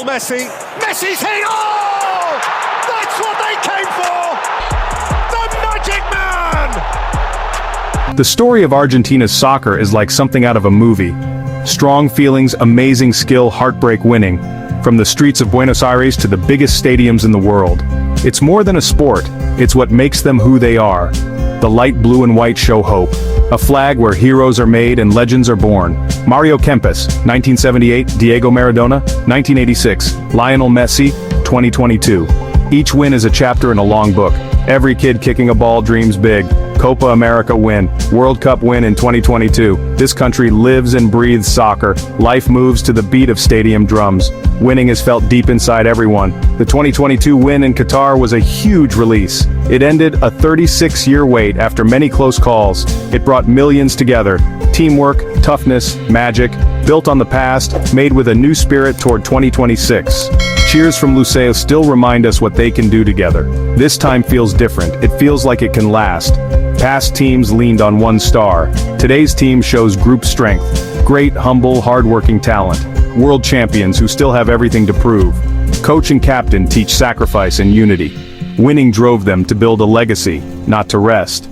Messi. Messi's hit! Oh! That's what they came for! The Magic Man! The story of Argentina's soccer is like something out of a movie. Strong feelings, amazing skill, heartbreak winning. From the streets of Buenos Aires to the biggest stadiums in the world. It's more than a sport, it's what makes them who they are. The light blue and white show hope. A flag where heroes are made and legends are born. Mario Kempes, 1978, Diego Maradona, 1986, Lionel Messi, 2022. Each win is a chapter in a long book. Every kid kicking a ball dreams big. Copa America win, World Cup win in 2022. This country lives and breathes soccer. Life moves to the beat of stadium drums. Winning is felt deep inside everyone. The 2022 win in Qatar was a huge release. It ended a 36-year wait after many close calls. It brought millions together. Teamwork, toughness, magic, built on the past, made with a new spirit toward 2026. Cheers from Luceo still remind us what they can do together. This time feels different. It feels like it can last. Past teams leaned on one star. Today's team shows group strength. Great, humble, hard-working talent. World champions who still have everything to prove. Coach and captain teach sacrifice and unity. Winning drove them to build a legacy, not to rest.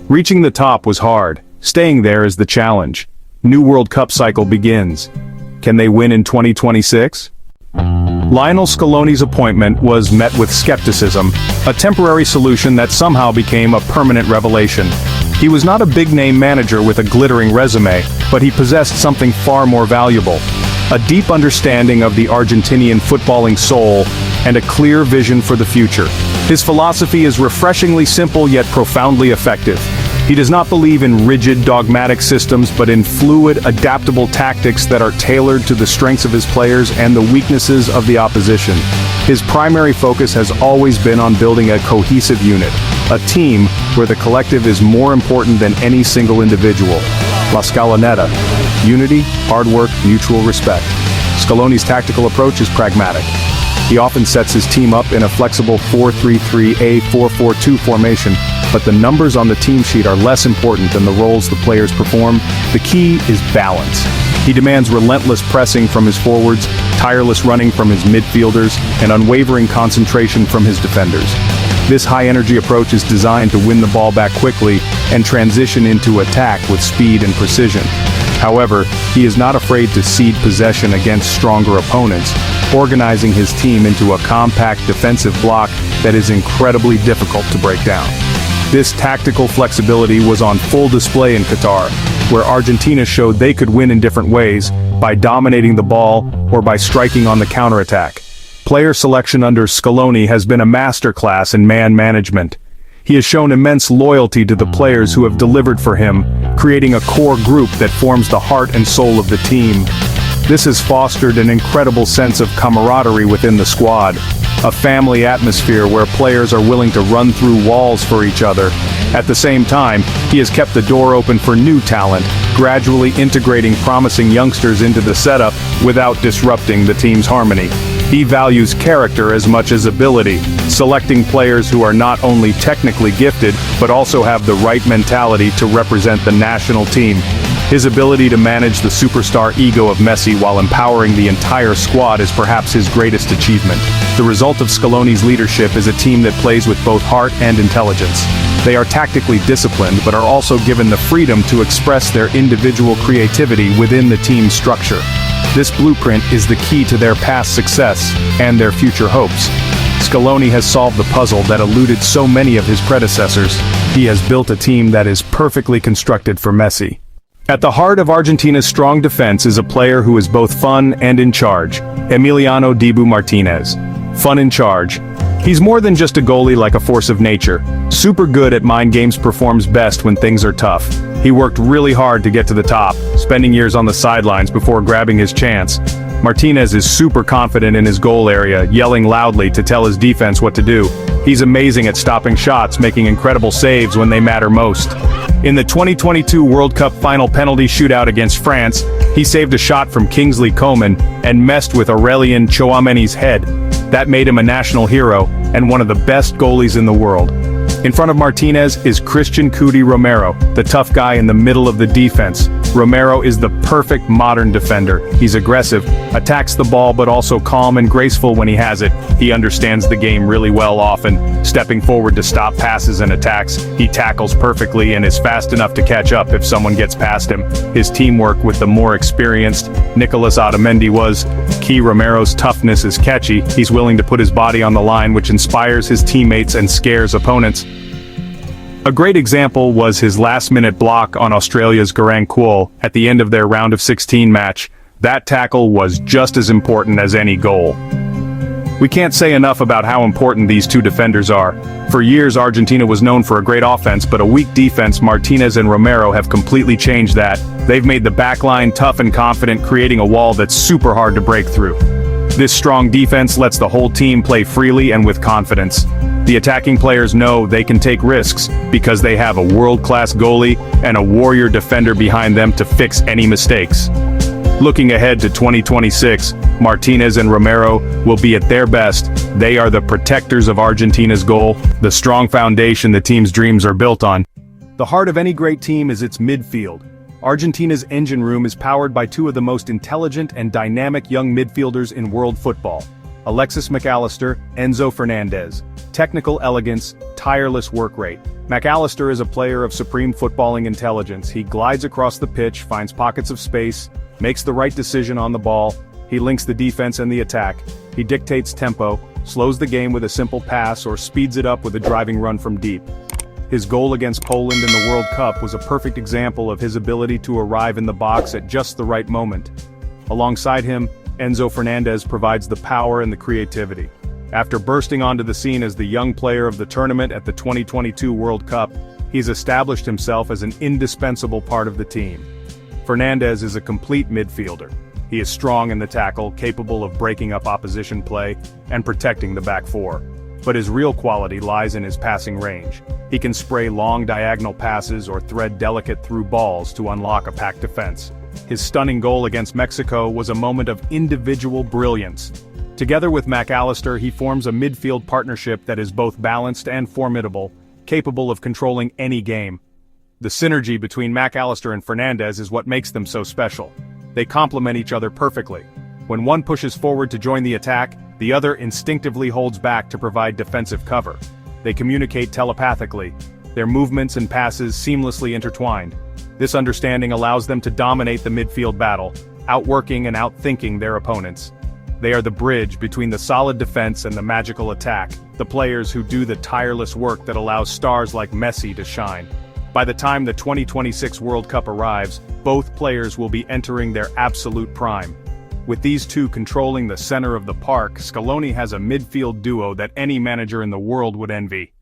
Reaching the top was hard. Staying there is the challenge. New World Cup cycle begins. Can they win in 2026? Lionel Scaloni's appointment was met with skepticism, a temporary solution that somehow became a permanent revelation. He was not a big-name manager with a glittering resume, but he possessed something far more valuable. A deep understanding of the Argentinian footballing soul, and a clear vision for the future. His philosophy is refreshingly simple yet profoundly effective. He does not believe in rigid, dogmatic systems, but in fluid, adaptable tactics that are tailored to the strengths of his players and the weaknesses of the opposition. His primary focus has always been on building a cohesive unit, a team where the collective is more important than any single individual. La Scaloneta. Unity, hard work, mutual respect. Scaloni's tactical approach is pragmatic. He often sets his team up in a flexible 4-3-3, 4-4-2 formation, but the numbers on the team sheet are less important than the roles the players perform. The key is balance. He demands relentless pressing from his forwards, tireless running from his midfielders, and unwavering concentration from his defenders. This high-energy approach is designed to win the ball back quickly and transition into attack with speed and precision. However, he is not afraid to cede possession against stronger opponents, organizing his team into a compact defensive block that is incredibly difficult to break down. This tactical flexibility was on full display in Qatar, where Argentina showed they could win in different ways, by dominating the ball or by striking on the counterattack. Player selection under Scaloni has been a masterclass in man management. He has shown immense loyalty to the players who have delivered for him, creating a core group that forms the heart and soul of the team. This has fostered an incredible sense of camaraderie within the squad, a family atmosphere where players are willing to run through walls for each other. At the same time, he has kept the door open for new talent, gradually integrating promising youngsters into the setup without disrupting the team's harmony. He values character as much as ability, selecting players who are not only technically gifted, but also have the right mentality to represent the national team. His ability to manage the superstar ego of Messi while empowering the entire squad is perhaps his greatest achievement. The result of Scaloni's leadership is a team that plays with both heart and intelligence. They are tactically disciplined, but are also given the freedom to express their individual creativity within the team structure. This blueprint is the key to their past success and their future hopes. Scaloni has solved the puzzle that eluded so many of his predecessors. He has built a team that is perfectly constructed for Messi. At the heart of Argentina's strong defense is a player who is both fun and in charge, Emiliano Dibu Martinez. Fun in charge. He's more than just a goalie like a force of nature. Super good at mind games, performs best when things are tough. He worked really hard to get to the top, spending years on the sidelines before grabbing his chance. Martinez is super confident in his goal area, yelling loudly to tell his defense what to do. He's amazing at stopping shots, making incredible saves when they matter most. In the 2022 World Cup final penalty shootout against France, he saved a shot from Kingsley Coman and messed with Aurelien Tchouameni's head. That made him a national hero and one of the best goalies in the world. In front of Martinez is Christian Cuti Romero, the tough guy in the middle of the defense. Romero is the perfect modern defender. He's aggressive, attacks the ball but also calm and graceful when he has it. He understands the game really well often, stepping forward to stop passes and attacks. He tackles perfectly and is fast enough to catch up if someone gets past him. His teamwork with the more experienced Nicolas Otamendi was key. Romero's toughness is catchy. He's willing to put his body on the line, which inspires his teammates and scares opponents. A great example was his last-minute block on Australia's Garang Kuol at the end of their round of 16 match. That tackle was just as important as any goal. We can't say enough about how important these two defenders are. For years, Argentina was known for a great offense, but a weak defense. Martinez and Romero have completely changed that. They've made the backline tough and confident, creating a wall that's super hard to break through. This strong defense lets the whole team play freely and with confidence. The attacking players know they can take risks because they have a world-class goalie and a warrior defender behind them to fix any mistakes. Looking ahead to 2026, Martinez and Romero will be at their best. They are the protectors of Argentina's goal, the strong foundation the team's dreams are built on. The heart of any great team is its midfield. Argentina's engine room is powered by two of the most intelligent and dynamic young midfielders in world football. Alexis Mac Allister, Enzo Fernandez. Technical elegance, tireless work rate. Mac Allister is a player of supreme footballing intelligence. He glides across the pitch, finds pockets of space, makes the right decision on the ball. He links the defense and the attack. He dictates tempo, slows the game with a simple pass or speeds it up with a driving run from deep. His goal against Poland in the World Cup was a perfect example of his ability to arrive in the box at just the right moment. Alongside him, Enzo Fernandez provides the power and the creativity. After bursting onto the scene as the young player of the tournament at the 2022 World Cup, he's established himself as an indispensable part of the team. Fernandez is a complete midfielder. He is strong in the tackle, capable of breaking up opposition play, and protecting the back four. But his real quality lies in his passing range. He can spray long diagonal passes or thread delicate through balls to unlock a packed defense. His stunning goal against Mexico was a moment of individual brilliance. Together with Mac Allister, he forms a midfield partnership that is both balanced and formidable, capable of controlling any game. The synergy between Mac Allister and Fernandez is what makes them so special. They complement each other perfectly. When one pushes forward to join the attack, the other instinctively holds back to provide defensive cover. They communicate telepathically, their movements and passes seamlessly intertwined. This understanding allows them to dominate the midfield battle, outworking and outthinking their opponents. They are the bridge between the solid defense and the magical attack, the players who do the tireless work that allows stars like Messi to shine. By the time the 2026 World Cup arrives, both players will be entering their absolute prime. With these two controlling the center of the park, Scaloni has a midfield duo that any manager in the world would envy.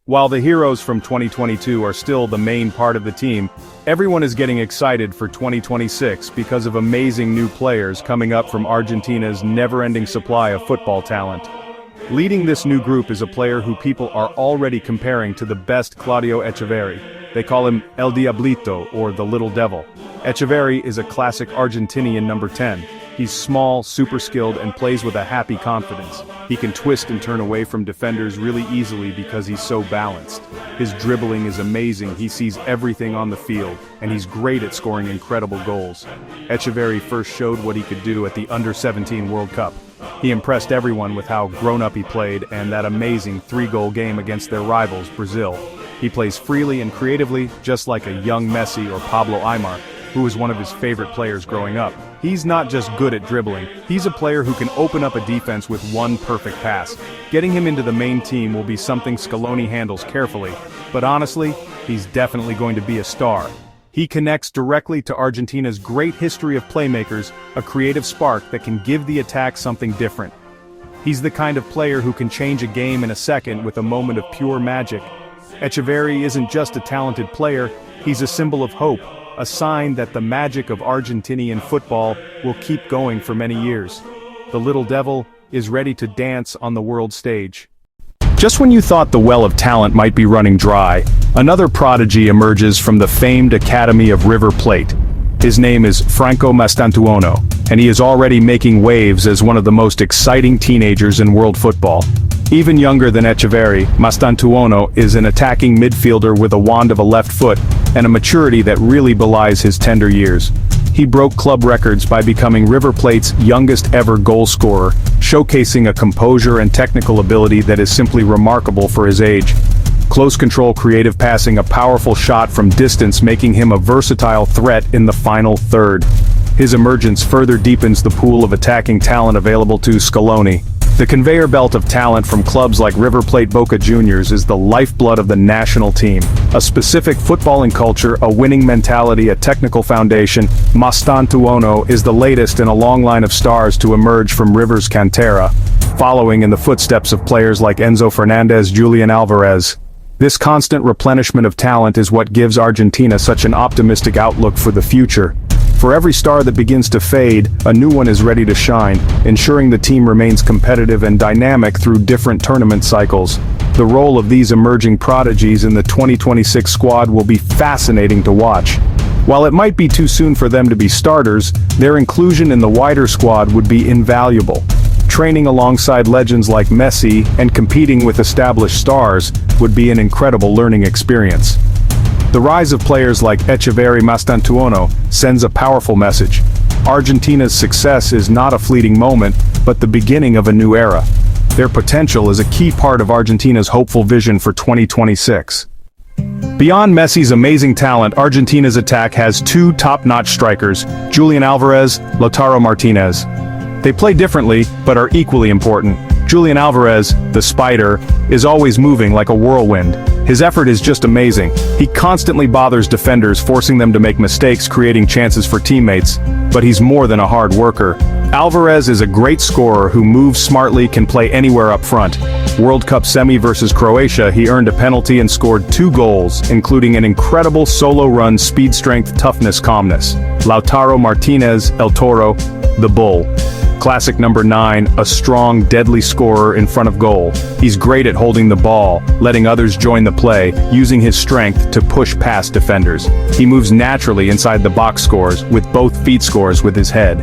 While the heroes from 2022 are still the main part of the team, everyone is getting excited for 2026 because of amazing new players coming up from Argentina's never-ending supply of football talent. Leading this new group is a player who people are already comparing to the best Claudio Echeverri. They call him El Diablito, or the Little Devil. Echeverri is a classic Argentinian number 10. He's small, super skilled, and plays with a happy confidence. He can twist and turn away from defenders really easily because he's so balanced. His dribbling is amazing, he sees everything on the field, and he's great at scoring incredible goals. Echeverri first showed what he could do at the Under-17 World Cup. He impressed everyone with how grown-up he played and that amazing 3-goal game against their rivals, Brazil. He plays freely and creatively, just like a young Messi or Pablo Aimar, who was one of his favorite players growing up. He's not just good at dribbling, he's a player who can open up a defense with one perfect pass. Getting him into the main team will be something Scaloni handles carefully, but honestly, he's definitely going to be a star. He connects directly to Argentina's great history of playmakers, a creative spark that can give the attack something different. He's the kind of player who can change a game in a second with a moment of pure magic. Echeverri isn't just a talented player, he's a symbol of hope, a sign that the magic of Argentinian football will keep going for many years. The Little Devil is ready to dance on the world stage. Just when you thought the well of talent might be running dry, another prodigy emerges from the famed Academy of River Plate. His name is Franco Mastantuono, and he is already making waves as one of the most exciting teenagers in world football. Even younger than Echeverri, Mastantuono is an attacking midfielder with a wand of a left foot and a maturity that really belies his tender years. He broke club records by becoming River Plate's youngest ever goal scorer, showcasing a composure and technical ability that is simply remarkable for his age. Close control, creative passing, a powerful shot from distance, making him a versatile threat in the final third. His emergence further deepens the pool of attacking talent available to Scaloni. The conveyor belt of talent from clubs like River Plate, Boca Juniors is the lifeblood of the national team. A specific footballing culture, a winning mentality, a technical foundation. Mastantuono is the latest in a long line of stars to emerge from River's cantera, following in the footsteps of players like Enzo Fernandez, Julian Alvarez. This constant replenishment of talent is what gives Argentina such an optimistic outlook for the future. For every star that begins to fade, a new one is ready to shine, ensuring the team remains competitive and dynamic through different tournament cycles. The role of these emerging prodigies in the 2026 squad will be fascinating to watch. While it might be too soon for them to be starters, their inclusion in the wider squad would be invaluable. Training alongside legends like Messi and competing with established stars would be an incredible learning experience. The rise of players like Echeverri, Mastantuono sends a powerful message. Argentina's success is not a fleeting moment, but the beginning of a new era. Their potential is a key part of Argentina's hopeful vision for 2026. Beyond Messi's amazing talent, Argentina's attack has two top-notch strikers, Julian Alvarez, Lautaro Martinez. They play differently, but are equally important. Julian Alvarez, the Spider, is always moving like a whirlwind. His effort is just amazing. He constantly bothers defenders, forcing them to make mistakes, creating chances for teammates. But he's more than a hard worker. Alvarez is a great scorer who moves smartly, can play anywhere up front. World Cup semi versus Croatia, he earned a penalty and scored 2 goals, including an incredible solo run, speed, strength, toughness, calmness. Lautaro Martinez, El Toro, the Bull. Classic number 9, a strong, deadly scorer in front of goal. He's great at holding the ball, letting others join the play, using his strength to push past defenders. He moves naturally inside the box, scores with both feet, scores with his head.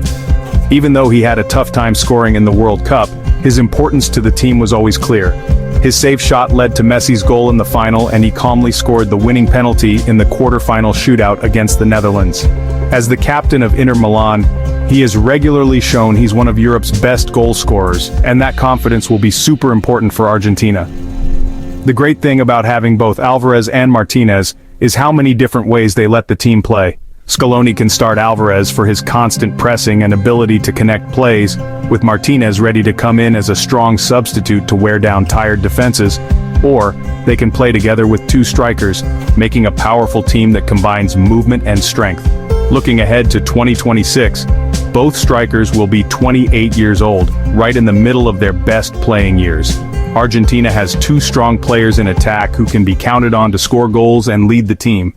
Even though he had a tough time scoring in the World Cup, his importance to the team was always clear. His safe shot led to Messi's goal in the final, and he calmly scored the winning penalty in the quarter-final shootout against the Netherlands. As the captain of Inter Milan, he has regularly shown he's one of Europe's best goal scorers, and that confidence will be super important for Argentina. The great thing about having both Alvarez and Martinez is how many different ways they let the team play. Scaloni can start Alvarez for his constant pressing and ability to connect plays, with Martinez ready to come in as a strong substitute to wear down tired defenses, or they can play together with 2 strikers, making a powerful team that combines movement and strength. Looking ahead to 2026, both strikers will be 28 years old, right in the middle of their best playing years. Argentina has 2 strong players in attack who can be counted on to score goals and lead the team.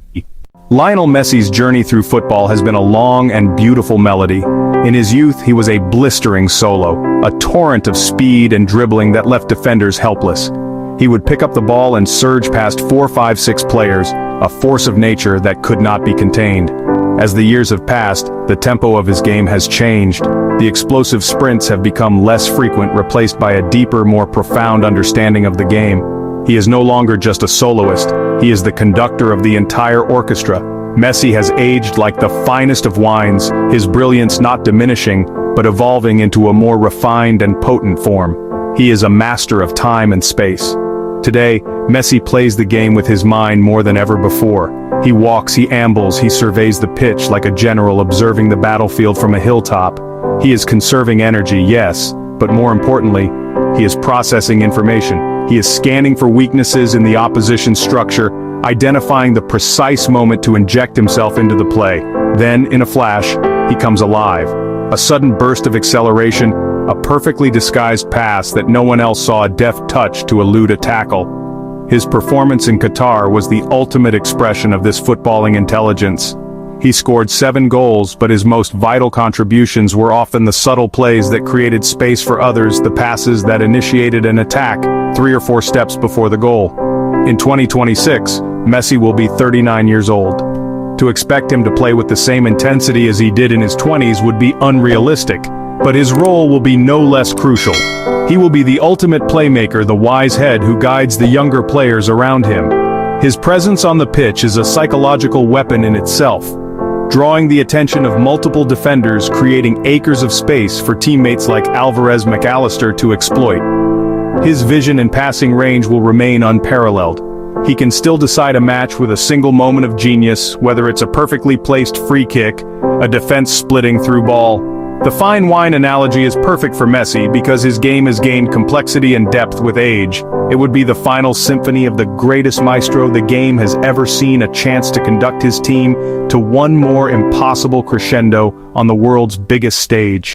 Lionel Messi's journey through football has been a long and beautiful melody. In his youth, he was a blistering solo, a torrent of speed and dribbling that left defenders helpless. He would pick up the ball and surge past 4, 5, 6 players, a force of nature that could not be contained. As the years have passed, the tempo of his game has changed. The explosive sprints have become less frequent, replaced by a deeper, more profound understanding of the game. He is no longer just a soloist, he is the conductor of the entire orchestra. Messi has aged like the finest of wines, his brilliance not diminishing, but evolving into a more refined and potent form. He is a master of time and space. Today, Messi plays the game with his mind more than ever before. He walks, he ambles, he surveys the pitch like a general observing the battlefield from a hilltop. He is conserving energy, yes, but more importantly, he is processing information. He is scanning for weaknesses in the opposition's structure, identifying the precise moment to inject himself into the play. Then, in a flash, he comes alive. A sudden burst of acceleration, a perfectly disguised pass that no one else saw, a deft touch to elude a tackle. His performance in Qatar was the ultimate expression of this footballing intelligence. He scored 7 goals, but his most vital contributions were often the subtle plays that created space for others, the passes that initiated an attack 3 or 4 steps before the goal. In 2026, Messi will be 39 years old. To expect him to play with the same intensity as he did in his 20s would be unrealistic. But his role will be no less crucial. He will be the ultimate playmaker, the wise head who guides the younger players around him. His presence on the pitch is a psychological weapon in itself, drawing the attention of multiple defenders, creating acres of space for teammates like Alvarez McAllister to exploit. His vision and passing range will remain unparalleled. He can still decide a match with a single moment of genius, whether it's a perfectly placed free kick, a defense-splitting through ball. The fine wine analogy is perfect for Messi because his game has gained complexity and depth with age. It would be the final symphony of the greatest maestro the game has ever seen, a chance to conduct his team to one more impossible crescendo on the world's biggest stage.